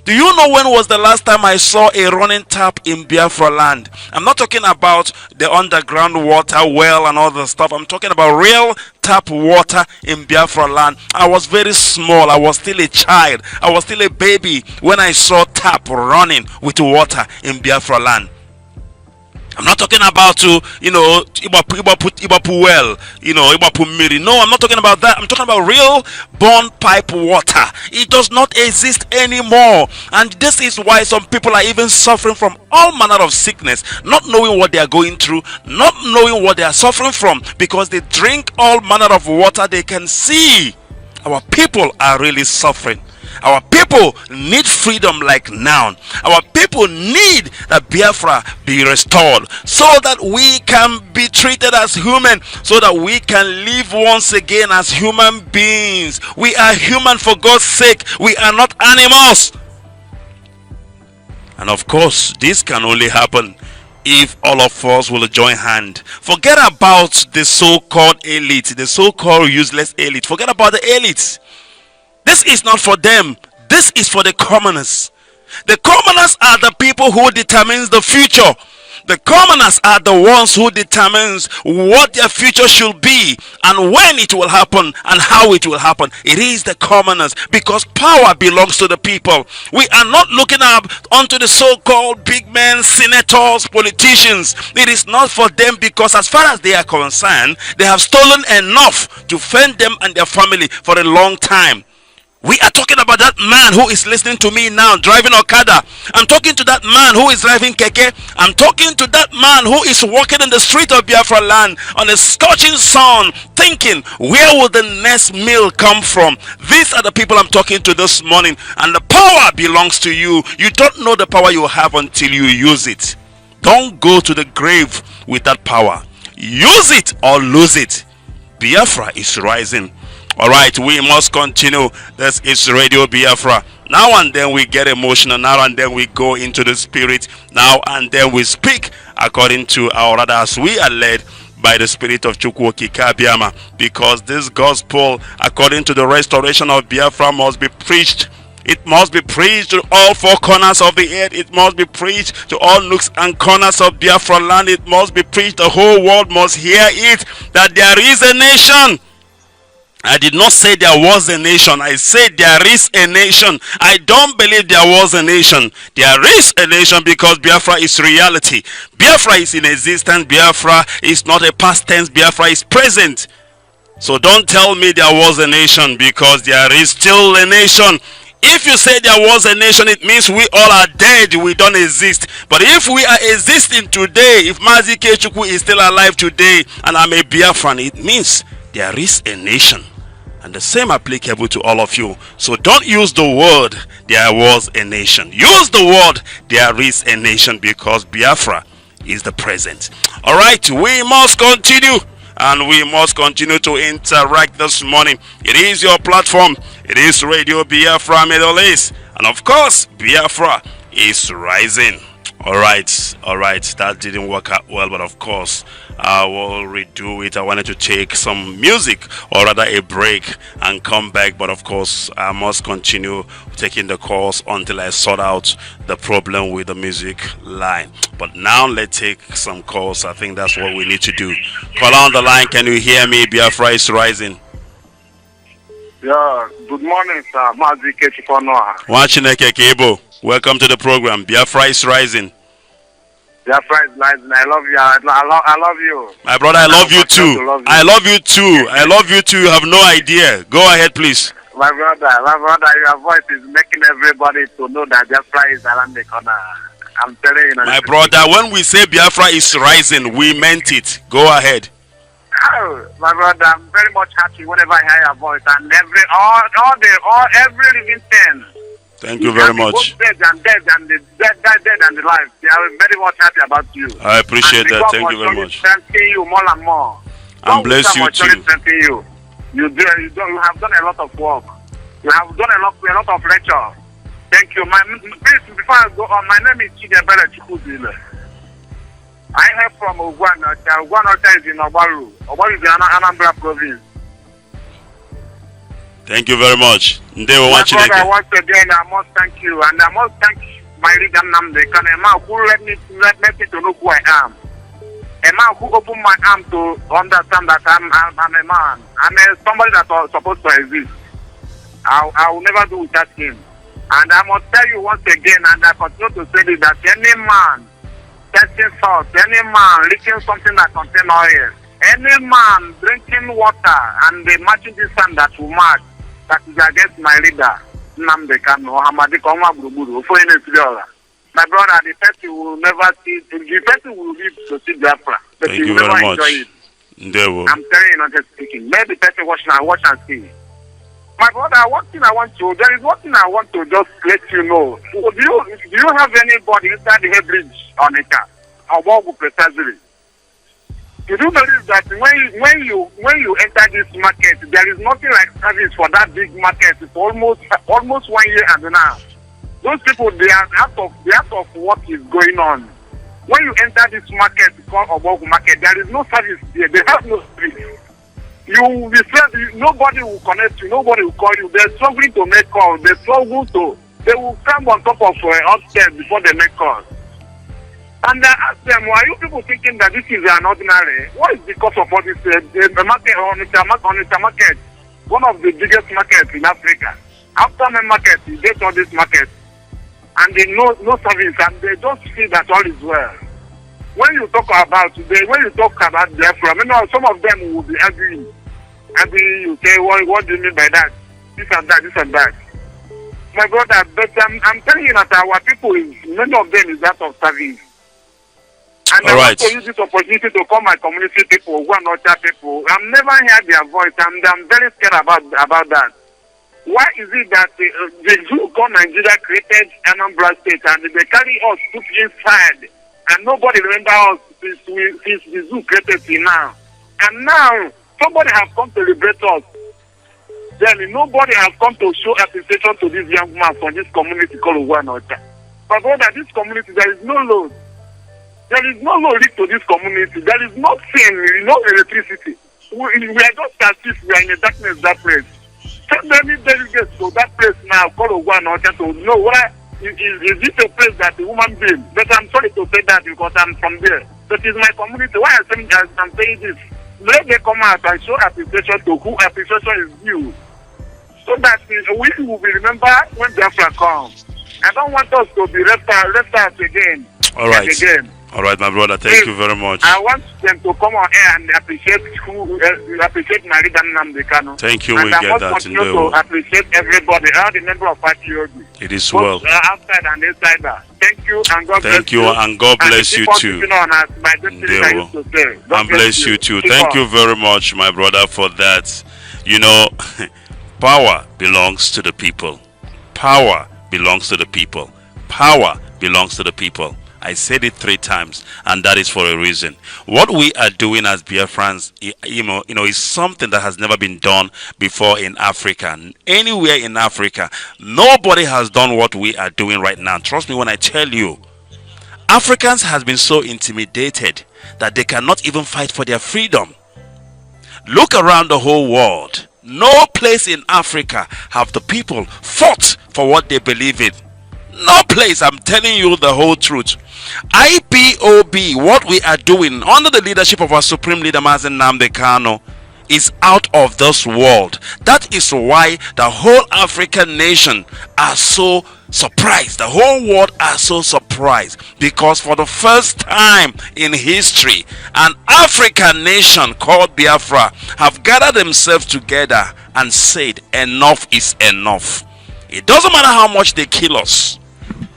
S2: Do you know when was the last time I saw a running tap in Biafra land? I'm not talking about the underground water well and all the stuff. I'm talking about real tap water in Biafra land. I was very small. I was still a child. I was still a baby when I saw tap running with water in Biafra land. I'm not talking about Ibapu well, Ibapu Miri. No, I'm not talking about that. I'm talking about real born pipe water. It does not exist anymore. And this is why some people are even suffering from all manner of sickness, not knowing what they are going through, not knowing what they are suffering from, because they drink all manner of water they can see. Our people are really suffering. Our people need freedom like now. Our people need that Biafra be restored so that we can be treated as human, so that we can live once again as human beings. We are human, for God's sake. We are not animals. And of course, this can only happen if all of us will join hand. Forget about the so-called elite, the so-called useless elite. Forget about the elites. This is not for them. This is for the commoners. The commoners are the people who determines the future. The commoners are the ones who determines what their future should be and when it will happen and how it will happen. It is the commoners, because power belongs to the people. We are not looking up onto the so-called big men, senators, politicians. It is not for them, because as far as they are concerned, they have stolen enough to fend them and their family for a long time. We are talking about that man who is listening to me now, driving Okada. I'm talking to that man who is driving Keke. I'm talking to that man who is walking in the street of Biafra land on a scorching sun, thinking, where will the next meal come from? These are the people I'm talking to this morning. And the power belongs to you. You don't know the power you have until you use it. Don't go to the grave with that power. Use it or lose it. Biafra is rising. All right, we must continue. This is Radio Biafra. Now and then we get emotional. Now and then we go into the spirit. Now and then we speak according to our others. We are led by the spirit of Chukwuoki Kabiama, because this gospel, according to the restoration of Biafra, must be preached. It must be preached to all four corners of the earth. It must be preached to all nooks and corners of Biafra land. It must be preached. The whole world must hear it, that there is a nation. I did not say there was a nation. I said there is a nation. I don't believe there was a nation. There is a nation, because Biafra is reality. Biafra is in existence. Biafra is not a past tense. Biafra is present. So don't tell me there was a nation, because there is still a nation. If you say there was a nation, it means we all are dead. We don't exist. But if we are existing today, if Mazi Kechukwu is still alive today and I'm a Biafran, it means there is a nation. And the same applicable to all of you. So don't use the word there was a nation. Use the word there is a nation, because Biafra is the present. All right, we must continue. And we must continue to interact this morning. It is your platform. It is Radio Biafra Middle East. And of course, Biafra is rising. All right. That didn't work out well, but of course, I will redo it. I wanted to take some music, or rather a break, and come back. But of course, I must continue taking the calls until I sort out the problem with the music line. But now let's take some calls. I think that's what we need to do. Call on the line. Can you hear me? Biafra is rising.
S4: Yeah, good morning, sir. Mazi Kechikonoa.
S2: Wachineke Kebo. Welcome to the program. Biafra is rising.
S4: Biafra is rising. I love you. I love you.
S2: My brother, I love you too. I love you too. I love you too. You have no idea. Go ahead, please.
S4: My brother, your voice is making everybody to know that Biafra is around the corner. I'm telling you.
S2: My brother, when we say Biafra is rising, we meant it. Go ahead.
S4: Oh, my brother, I'm very much happy whenever I hear your voice, and every living thing.
S2: Thank you very much.
S4: Both dead and the dead and the life. They are very much happy about you.
S2: I appreciate that. Thank you very much.
S4: Strengthening you more and more.
S2: And bless you too.
S4: You have done a lot of work. You have done a lot of lecture. Thank you. Please, before I go on, my name is Chidebere Chukuzile. I am from Uganda. Uganda is in Obaru. Obaru is in Anambra province.
S2: Thank you very much.
S4: My brother, once again, I must thank you, and I must thank my leader Namde Kanema, who let me to know who I am. A man who opened my arm to understand that I'm a man. I'm somebody that was supposed to exist. I will never do without him. And I must tell you once again, and I continue to say this, that any man testing salt, any man licking something that contains oil, any man drinking water and matching the sand that will match, that is against my leader, Nnamdi Kanu, Hamadi Konwa Buruburu, my brother, the person will never see, the person will live to see Biafra, but he will never enjoy it. I'm telling you, not just speaking. Let the person watch and see. My brother, there is one thing I want to just let you know. Do you have anybody inside the head bridge on a car? Or what precisely? You do believe that when you enter this market, there is nothing like service for that big market for almost 1 year and a half. Those people, they are out of what is going on. When you enter this market called Obogu market, there is no service there. They have no service. You will be said, nobody will connect you, nobody will call you. They're struggling to make calls. They will come on top of upstairs before they make calls. And I ask them, why are you people thinking that this is an ordinary? What is the cost of all this? The market, on the market, one of the biggest markets in Africa. After the market, you get all this market, and they no service, and they just see that all is well. When you talk about Biafra, some of them will be arguing. And you say, what do you mean by that? This and that, this and that. My brother, but I'm telling you that our people, many of them is out of service. And I want to use this opportunity to call my community people, who are not that people. I've never heard their voice, and I'm very scared about that. Why is it that the Jew called Nigeria created Anambra State, and they carry us put inside, and nobody remember us since the zoo created till now? And now, somebody has come to liberate us.
S7: Then nobody has come to show appreciation to this young man from this community called Uwanota. But brother, this community, there is no load. There is no load to this community. There is nothing, no electricity. We are just as if we are in the darkness that place. Send many delegates to that place now called Uwanota to know whether is it a place that a woman being. But I'm sorry to say that because I'm from there. That is my community. Why I'm saying this? Let them come out and show appreciation to who appreciation is due. So that we will be remembered when Biafra comes. I don't want us to be left out again.
S2: All right.
S7: Again.
S2: All right, my brother. Thank you very much.
S7: I want them to come on air and appreciate Marida Nnamdi.
S2: Thank you.
S7: And
S2: We
S7: I
S2: get
S7: must
S2: that.
S7: continue to appreciate everybody, all the members of Party OB.
S2: It is
S7: Both,
S2: well.
S7: outside and inside that. Thank you and God bless you.
S2: Thank you and God bless you too. And bless you too. Thank you very much, my brother, for that. You know, power belongs to the people. Power belongs to the people. Power belongs to the people. I said it 3 times, and that is for a reason. What we are doing as Biafrans, you know, is something that has never been done before in Africa. Anywhere in Africa, nobody has done what we are doing right now. Trust me when I tell you, Africans has been so intimidated that they cannot even fight for their freedom. Look around the whole world. No place in Africa have the people fought for what they believe in. No place, I'm telling you the whole truth. IPOB, what we are doing under the leadership of our Supreme Leader Mazi Nnamdi Kanu, is out of this world. That is why the whole African nation are so surprised. The whole world are so surprised because for the first time in history, an African nation called Biafra have gathered themselves together and said enough is enough. It doesn't matter how much they kill us.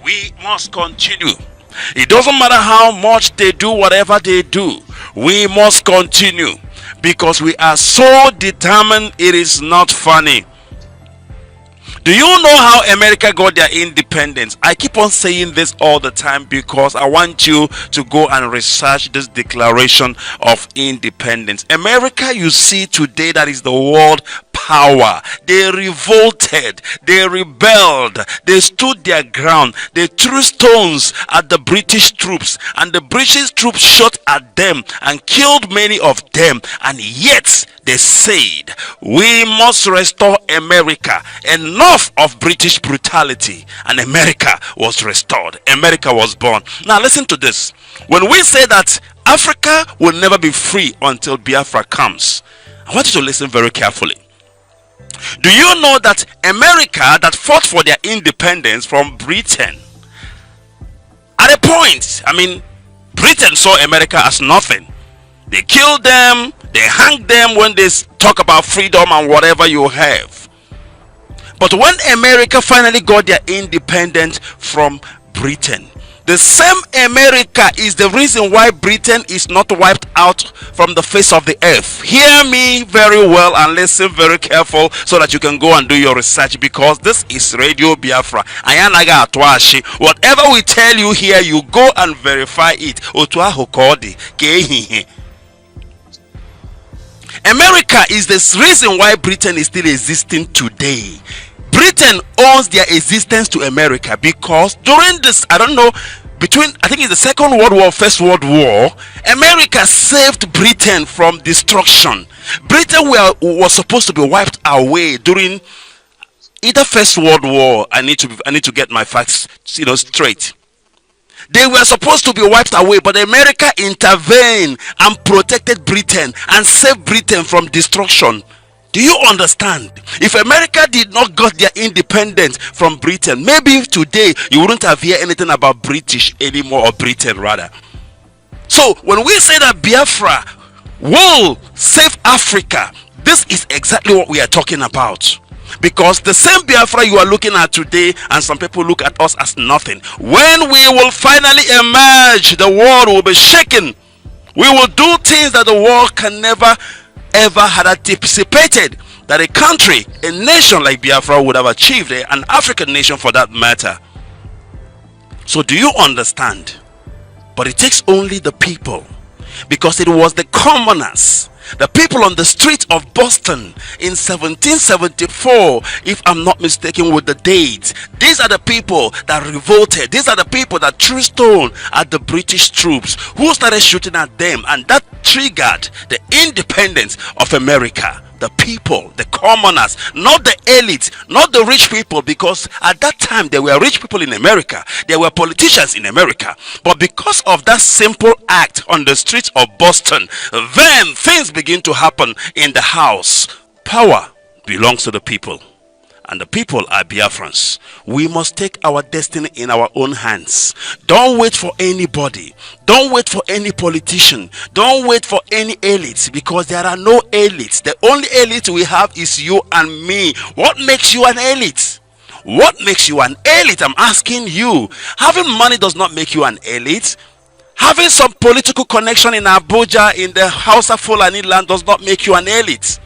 S2: We must continue. It doesn't matter how much they do whatever they do. We must continue because we are so determined. It is not funny. Do you know how America got their independence? I keep on saying this all the time because I want you to go and research this Declaration of Independence. America, you see today, that is the world power. They revolted, they rebelled, they stood their ground, they threw stones at the British troops, and the British troops shot at them and killed many of them, and yet they said, we must restore America. Enough of British brutality. And America was restored. America was born. Now listen to this. When we say that Africa will never be free until Biafra comes, I want you to listen very carefully. Do you know that America that fought for their independence from Britain, at a point, I mean, Britain saw America as nothing. They killed them, they hanged them when they talk about freedom and whatever you have. But when America finally got their independence from Britain, the same America is the reason why Britain is not wiped out from the face of the earth. Hear me very well and listen very careful so that you can go and do your research, because this is Radio Biafra. Ayanaga Atwashi. Whatever we tell you here, you go and verify it. America is the reason why Britain is still existing today. Britain owes their existence to America because during this, I don't know, I think it's the Second World War, First World War, America saved Britain from destruction. Britain was supposed to be wiped away during either First World War. I need to get my facts, straight. They were supposed to be wiped away, but America intervened and protected Britain and saved Britain from destruction. Do you understand? If America did not get their independence from Britain, maybe today you wouldn't have heard anything about British anymore, or Britain rather. So when we say that Biafra will save Africa, this is exactly what we are talking about. Because the same Biafra you are looking at today, and some people look at us as nothing, when we will finally emerge, the world will be shaken. We will do things that the world can never ever had anticipated that a country, a nation like Biafra would have achieved, an African nation for that matter. So do you understand? But it takes only the people, because it was the commoners The people on the street of Boston in 1774, if I'm not mistaken with the date. These are the people that revolted. These are the people that threw stone at the British troops who started shooting at them, and that triggered the independence of America. The people, the commoners, not the elite, not the rich people, because at that time there were rich people in America, there were politicians in America. But because of that simple act on the streets of Boston, then things begin to happen in the house. Power belongs to the people, and the people are Biafrans. We must take our destiny in our own hands. Don't wait for anybody. Don't wait for any politician. Don't wait for any elites, because there are no elites. The only elite we have is you and me. What makes you an elite? What makes you an elite? I'm asking you. Having money does not make you an elite. Having some political connection in Abuja, in the Hausa Fulani land, does not make you an elite.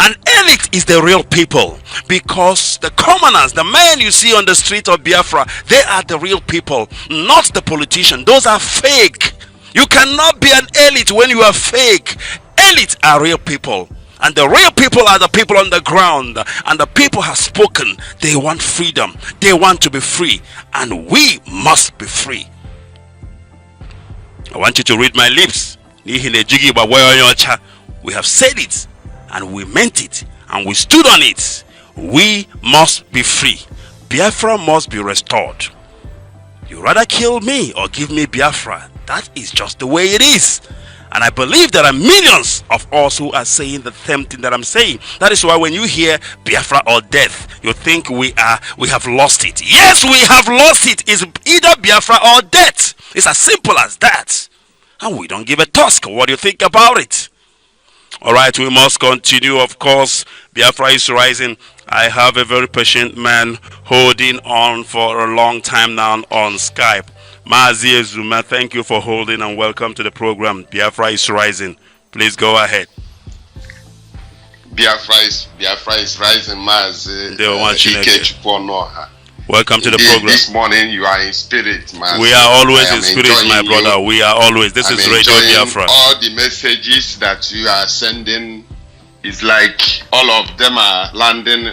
S2: An elite is the real people, because the commoners, the men you see on the street of Biafra, they are the real people, not the politician. Those are fake. You cannot be an elite when you are fake. Elites are real people, and the real people are the people on the ground, and the people have spoken. They want freedom. They want to be free, and we must be free. I want you to read my lips. We have said it, and we meant it, and we stood on it. We must be free. Biafra must be restored. You rather kill me or give me Biafra. That is just the way it is. And I believe there are millions of us who are saying the same thing that I'm saying. That is why when you hear Biafra or death, you think we have lost it. Yes, we have lost it. It's either Biafra or death. It's as simple as that. And we don't give a tusk. What do you think about it? All right, we must continue. Of course, Biafra is rising. I have a very patient man holding on for a long time now on Skype. Mazi Zuma, thank you for holding, and welcome to the program. Biafra is rising. Please go ahead.
S10: Biafra is rising, Mazi.
S2: Welcome to the program.
S10: This morning you are in spirit, man.
S2: We are always in spirit, my brother. We are always. This is Radio Biafra.
S10: All the messages that you are sending is like all of them are landing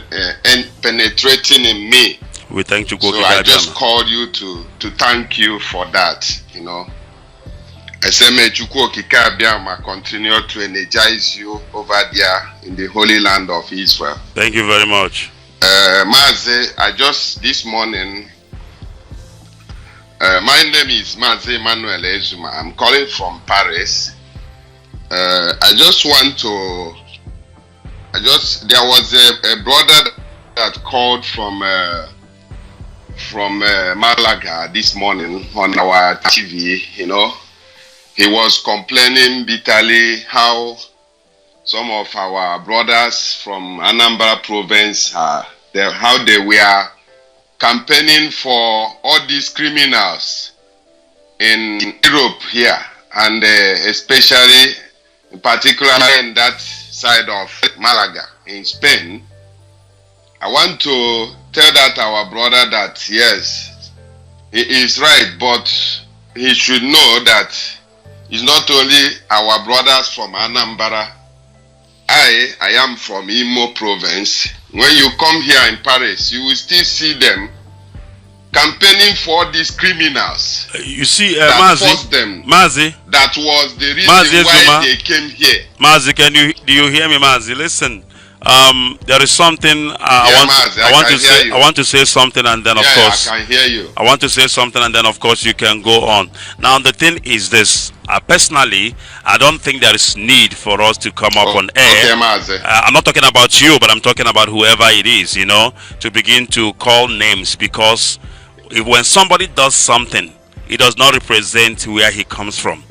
S10: and penetrating in me.
S2: We thank you.
S10: So I just called you to thank you for that. You know, I say may Chukwokika continue to energize you over there in the Holy Land of Israel.
S2: Thank you very much.
S10: Maze, I just this morning, my name is Maze Emmanuel Ezuma. I'm calling from Paris. There was a brother that called from Malaga this morning on our TV. You know, he was complaining bitterly how some of our brothers from Anambra province, how they were campaigning for all these criminals in Europe here, and especially, particularly in that side of Malaga in Spain. I want to tell that our brother that yes, he is right, but he should know that it's not only our brothers from Anambra. I am from Imo province. When you come here in Paris, you will still see them campaigning for these criminals.
S2: You see,
S10: Mazi, that was the reason why they came here.
S2: Mazi, do you hear me, Mazi? Listen, there is something I want to say something, and then of course
S10: I can hear you.
S2: I want to say something, and then of course you can go on. Now the thing is this: personally, I don't think there is need for us to come up on air.
S10: Okay,
S2: I'm not talking about you, but I'm talking about whoever it is, you know, to begin to call names, because when somebody does something, it does not represent where he comes from.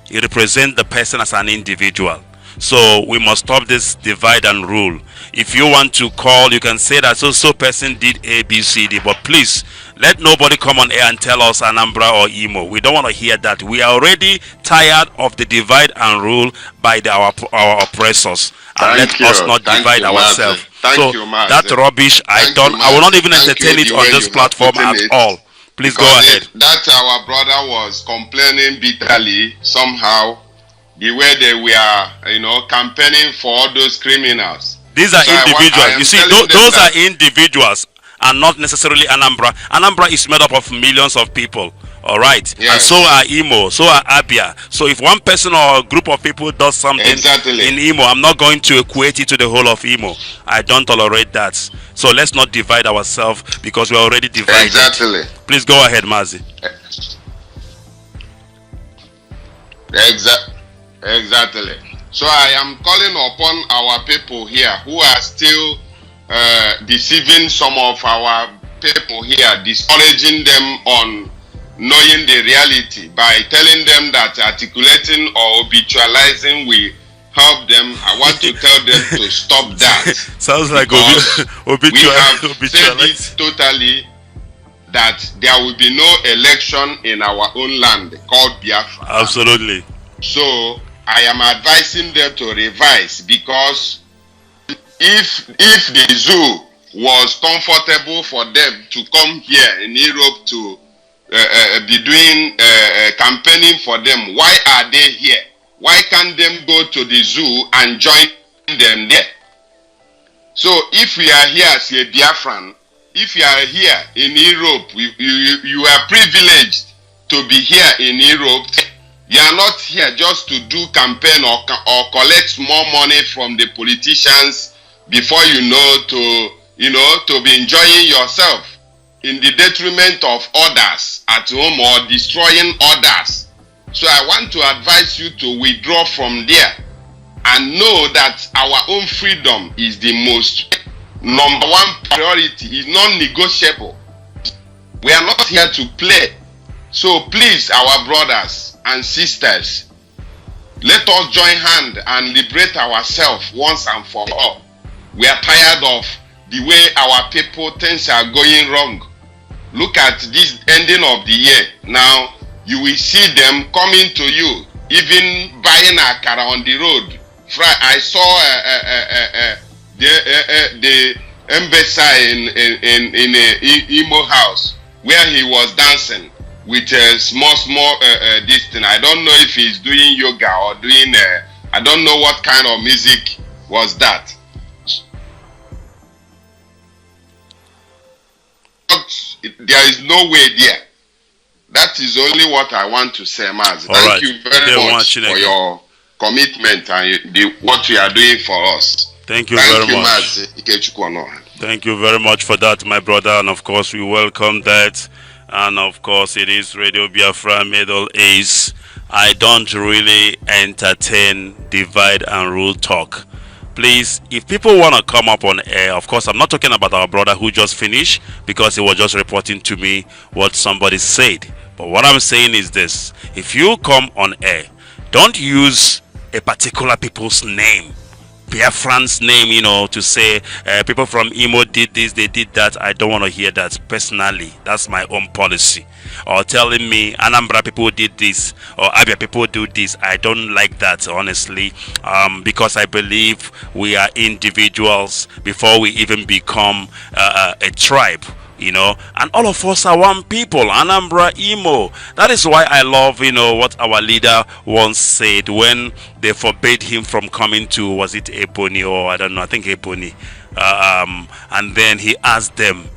S2: It represents the person as an individual. So we must stop this divide and rule. If you want to call, you can say that so person did A, B, C, D, but please let nobody come on air and tell us Anambra or Imo. We don't want to hear that. We are already tired of the divide and rule by our oppressors. And let us not divide ourselves. So that rubbish, I will not even entertain it on this platform at all. Please go ahead.
S10: That our brother was complaining bitterly somehow the way they were, campaigning for all those criminals.
S2: These are individuals. You see, those are individuals and not necessarily Anambra. Anambra is made up of millions of people. All right. Yes. And so are Imo, so are Abia. So if one person or a group of people does something in Imo, I'm not going to equate it to the whole of Imo. I don't tolerate that. So let's not divide ourselves because we're already divided.
S10: Exactly.
S2: Please go ahead, Mazi.
S10: Exactly. So I am calling upon our people here who are still deceiving some of our people here, discouraging them on knowing the reality by telling them that articulating or obitualizing will help them. I want to tell them to stop that.
S2: Sounds like
S10: we have said it totally that there will be no election in our own land called Biafra.
S2: Absolutely.
S10: So I am advising them to revise, because if the zoo was comfortable for them to come here in Europe to be doing campaigning for them, why are they here? Why can't them go to the zoo and join them there? So if we are here as a Biafran, if you are here in Europe, you are privileged to be here in Europe. You are not here just to do campaign or collect more money from the politicians before to be enjoying yourself in the detriment of others at home or destroying others. So I want to advise you to withdraw from there and know that our own freedom is the most number one priority, is non-negotiable. We are not here to play. So please, our brothers and sisters, let us join hand and liberate ourselves once and for all. We are tired of the way our people, things are going wrong. Look at this ending of the year. Now you will see them coming to you, even buying akara on the road. I saw the embassy in Imo house where he was dancing with a small this thing. I don't know if he's doing yoga or doing I don't know what kind of music was that. But there is no way there. That is only what I want to say, Maz. Thank you very much for your commitment and what you are doing for us.
S2: Thank you very much. Thank you very much for that, my brother. And of course, we welcome that. And of course, it is Radio Biafra Middle East. I don't really entertain divide and rule talk. Please, if people want to come up on air, of course, I'm not talking about our brother who just finished, because he was just reporting to me what somebody said. But what I'm saying is this: if you come on air, don't use a particular people's name, Biafran's name, to say people from Imo did this, they did that. I don't want to hear that personally. That's my own policy. Or telling me Anambra people did this or Abia people do this. I don't like that, honestly, because I believe we are individuals before we even become a tribe. And all of us are one people, Anambra, Imo. That is why I love, what our leader once said when they forbade him from coming to, was it Ebony or I don't know, I think Ebony. And then he asked them,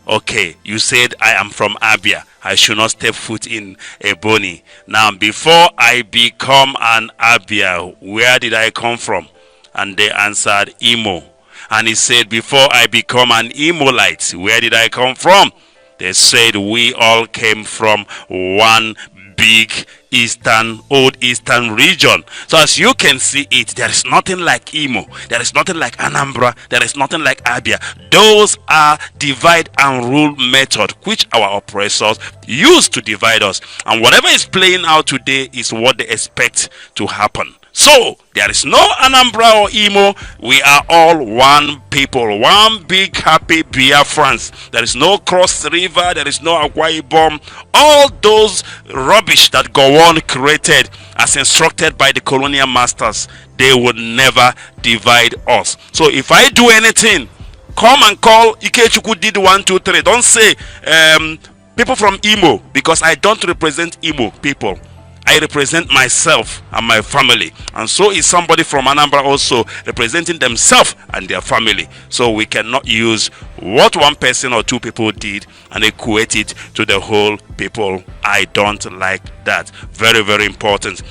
S2: okay, you said I am from Abia. I should not step foot in Ebony. Now, before I become an Abia, where did I come from? And they answered, Imo. And he said, before I become an Imolite, where did I come from? They said, we all came from one big old eastern region. So as you can see it, there is nothing like Imo. There is nothing like Anambra. There is nothing like Abia. Those are divide and rule method which our oppressors used to divide us. And whatever is playing out today is what they expect to happen. So, there is no Anambra or Imo. We are all one people, one big happy Biafrans. There is no Cross River, there is no Akwa Ibom. All those rubbish that Gowon created as instructed by the colonial masters, they would never divide us. So, if I do anything, come and call Ikechukwu did 1, 2, 3. Don't say people from Imo, because I don't represent Imo people. I represent myself and my family, and so is somebody from Anambra also representing themselves and their family. So we cannot use what one person or two people did and equate it to the whole people. I don't like that. Very, very important.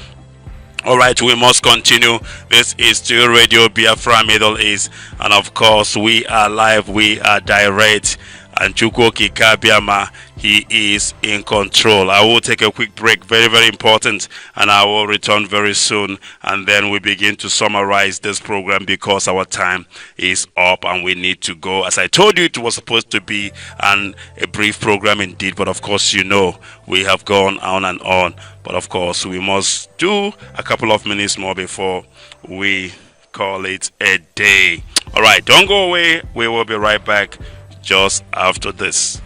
S2: All right, we must continue. This is still Radio Biafra Middle East, and of course we are live, we are direct, and Chukwuoki Kabiama, he is in control. I will take a quick break, very, very important, and I will return very soon, and then we begin to summarize this program because our time is up and we need to go. As I told you, it was supposed to be a brief program indeed, but of course, you know, we have gone on and on. But of course, we must do a couple of minutes more before we call it a day. All right, don't go away. We will be right back just after this.